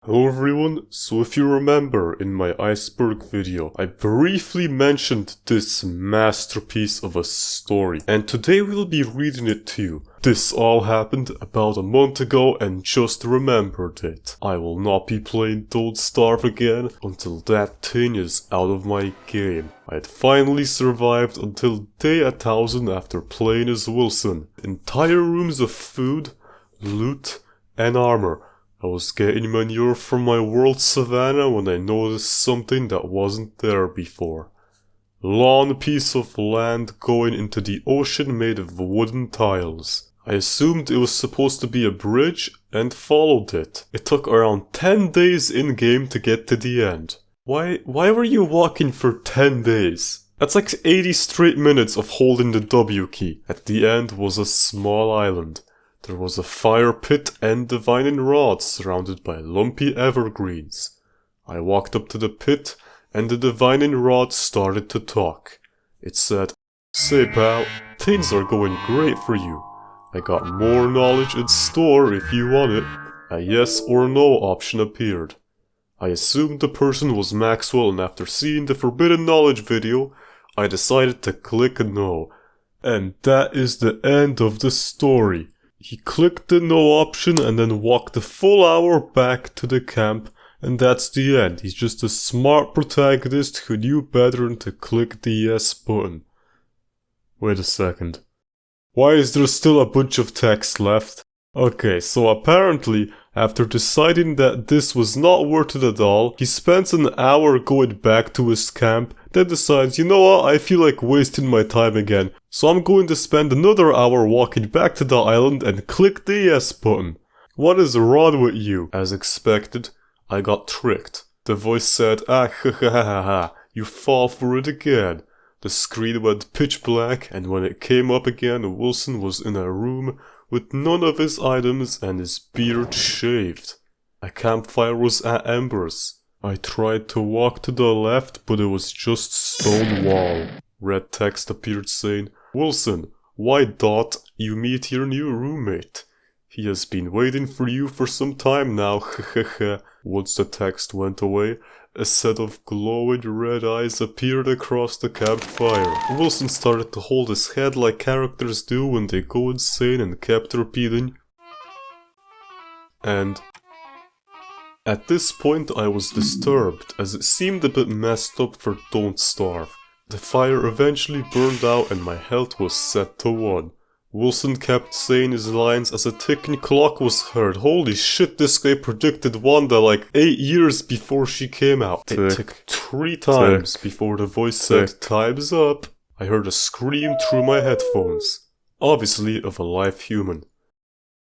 Hello everyone, so if you remember in my iceberg video, I briefly mentioned this masterpiece of a story, and today we'll be reading it to you. This all happened about a month ago and just remembered it. I will not be playing Don't Starve again until that thing is out of my game. I had finally survived until day 1000 after playing as Wilson. Entire rooms of food, loot, and armor. I was getting manure from my world savannah when I noticed something that wasn't there before. Long piece of land going into the ocean made of wooden tiles. I assumed it was supposed to be a bridge and followed it. It took around 10 days in-game to get to the end. Why were you walking for 10 days? That's like 80 straight minutes of holding the W key. At the end was a small island. There was a fire pit and divining rods surrounded by lumpy evergreens. I walked up to the pit and the divining rod started to talk. It said, "Say pal, things are going great for you. I got more knowledge in store if you want it." A yes or no option appeared. I assumed the person was Maxwell, and after seeing the Forbidden Knowledge video, I decided to click no. And that is the end of the story. He clicked the no option and then walked the full hour back to the camp, and that's the end. He's just a smart protagonist who knew better than to click the yes button. Wait a second. Why is there still a bunch of text left? Okay, so apparently, after deciding that this was not worth it at all, he spends an hour going back to his camp, then decides, you know what, I feel like wasting my time again, so I'm going to spend another hour walking back to the island and click the yes button. What is wrong with you? As expected, I got tricked. The voice said, ha ha ha ha, you fall for it again. The screen went pitch black, and when it came up again, Wilson was in a room with none of his items and his beard shaved. A campfire was at embers. I tried to walk to the left, but it was just stone wall. Red text appeared saying, "Wilson, why don't you meet your new roommate? He has been waiting for you for some time now." Once the text went away, a set of glowing red eyes appeared across the campfire. Wilson started to hold his head like characters do when they go insane and kept repeating, and at this point I was disturbed, as it seemed a bit messed up for Don't Starve. The fire eventually burned out and my health was set to 1. Wilson kept saying his lines as a ticking clock was heard. Holy shit, this guy predicted Wanda like 8 years before she came out. It took 3 times before the voice said, "Time's up." I heard a scream through my headphones. Obviously of a live human.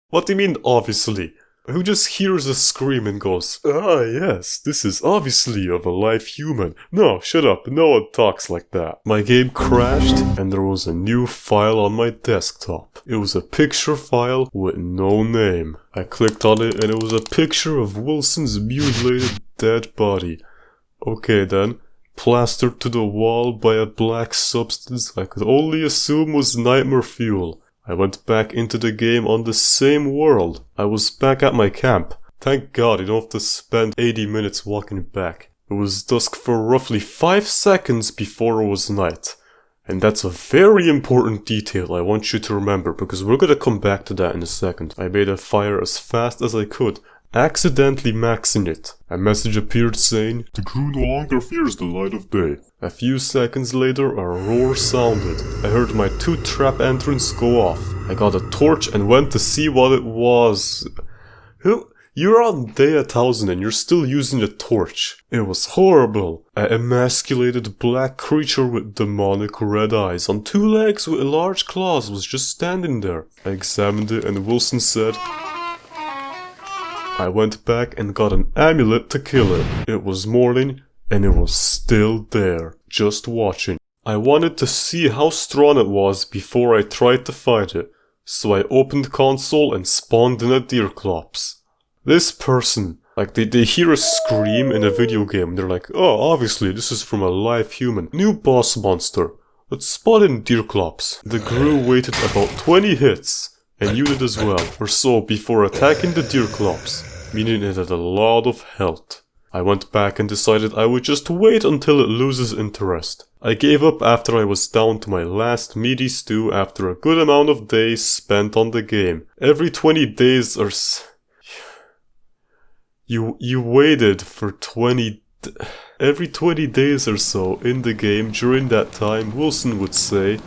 What do you mean, obviously? Who just hears a scream and goes, "Ah yes, this is obviously of a live human." No, shut up, no one talks like that. My game crashed and there was a new file on my desktop. It was a picture file with no name. I clicked on it and it was a picture of Wilson's mutilated dead body. Okay then, plastered to the wall by a black substance I could only assume was nightmare fuel. I went back into the game on the same world. I was back at my camp. Thank God you don't have to spend 80 minutes walking back. It was dusk for roughly 5 seconds before it was night. And that's a very important detail I want you to remember, because we're gonna come back to that in a second. I made a fire as fast as I could, accidentally maxing it. A message appeared saying, "The crew no longer fears the light of day." A few seconds later, a roar sounded. I heard my 2 trap entrants go off. I got a torch and went to see what it was. You're on day 1000 and you're still using a torch. It was horrible. An emasculated black creature with demonic red eyes on 2 legs with large claws was just standing there. I examined it and Wilson said, I went back and got an amulet to kill it. It was morning, and it was still there, just watching. I wanted to see how strong it was before I tried to fight it, so I opened console and spawned in a Deerclops. This person, like they hear a scream in a video game, they're like, "Oh, obviously this is from a live human. New boss monster. Let's spawn in Deerclops." The crew waited about 20 hits, and you did as well, or so, before attacking the Deerclops. meaning it had a lot of health. I went back and decided I would just wait until it loses interest. I gave up after I was down to my last meaty stew after a good amount of days spent on the game. Every 20 days or You waited for every 20 days or so in the game. During that time, Wilson would say,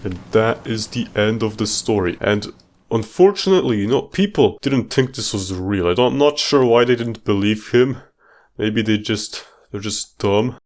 and that is the end of the story. And unfortunately, people didn't think this was real. I'm not sure why they didn't believe him. Maybe they're just dumb.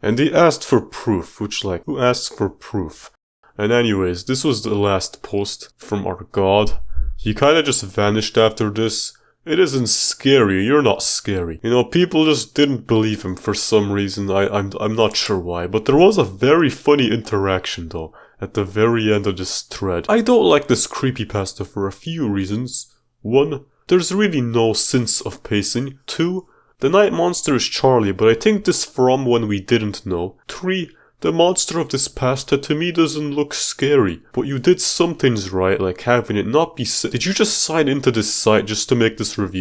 And they asked for proof, which, who asks for proof? And anyways, this was the last post from our god. He kinda just vanished after this. It isn't scary, you're not scary. People just didn't believe him for some reason. I'm not sure why, but there was a very funny interaction though, at the very end of this thread. I don't like this creepypasta for a few reasons. 1. There's really no sense of pacing. 2. The night monster is Charlie, but I think this from when we didn't know. 3. The monster of this pasta to me doesn't look scary, but you did some things right, like having it not be Did you just sign into this site just to make this review?